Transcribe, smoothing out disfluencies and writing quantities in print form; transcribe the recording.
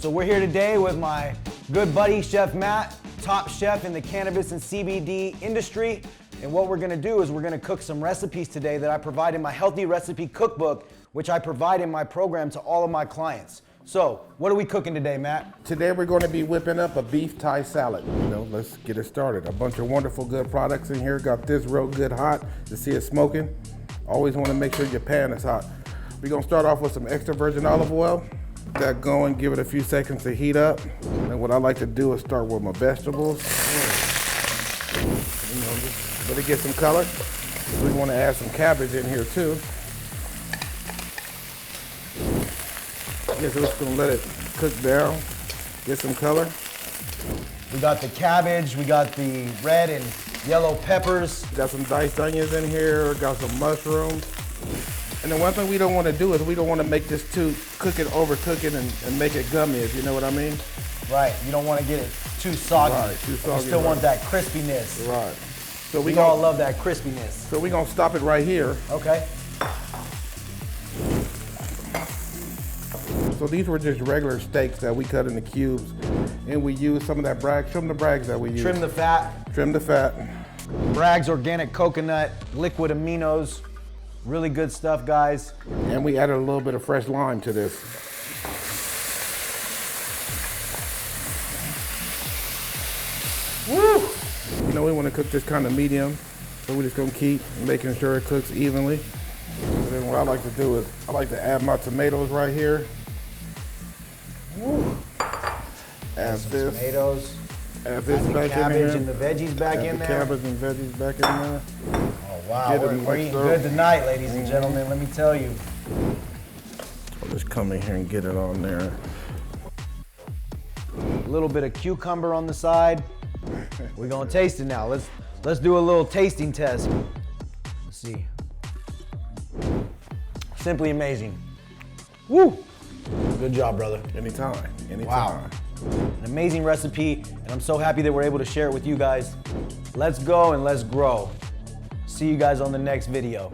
So we're here today with my good buddy, Chef Matt, top chef in the cannabis and CBD industry. And what we're gonna do is we're gonna cook some recipes today that I provide in my healthy recipe cookbook, which I provide in my program to all of my clients. So, what are we cooking today, Matt? Today we're going to be whipping up a beef Thai salad. Let's get it started. A bunch of wonderful good products in here. Got this real good hot. You see it smoking? Always want to make sure your pan is hot. We're going to start off with some extra virgin olive oil. Get that going, give it a few seconds to heat up. And what I like to do is start with my vegetables. Just let it get some color. We want to add some cabbage in here too. So we're just gonna let it cook down, get some color. We got the cabbage, we got the red and yellow peppers. Got some diced onions in here, got some mushrooms. And the one thing we don't want to do is we don't want to make this overcook it and make it gummy, if you know what I mean. Right, you don't want to get it too soggy. Right, too soggy. You still want that crispiness. Right. So we all love that crispiness. So we're gonna stop it right here. Okay. So these were just regular steaks that we cut into cubes, and we use some of that trim the brags that we use. Trim the fat. Trim the fat. Bragg's organic coconut, liquid aminos. Really good stuff, guys. And we added a little bit of fresh lime to this. Woo! We want to cook this kind of medium, so we're just gonna keep making sure it cooks evenly. And then what I like to do is I like to add my tomatoes right here. Woo. Add this. Tomatoes. Add this back in cabbage here. and the veggies back in there. Cabbage and veggies back in there. Oh wow, we're eating good tonight, ladies and gentlemen. Let me tell you. I'll just come in here and get it on there. A little bit of cucumber on the side. We're gonna taste it now. Let's do a little tasting test. Let's see. Simply amazing. Woo! Good job, brother. Anytime. Wow. An amazing recipe, and I'm so happy that we're able to share it with you guys. Let's go and let's grow. See you guys on the next video.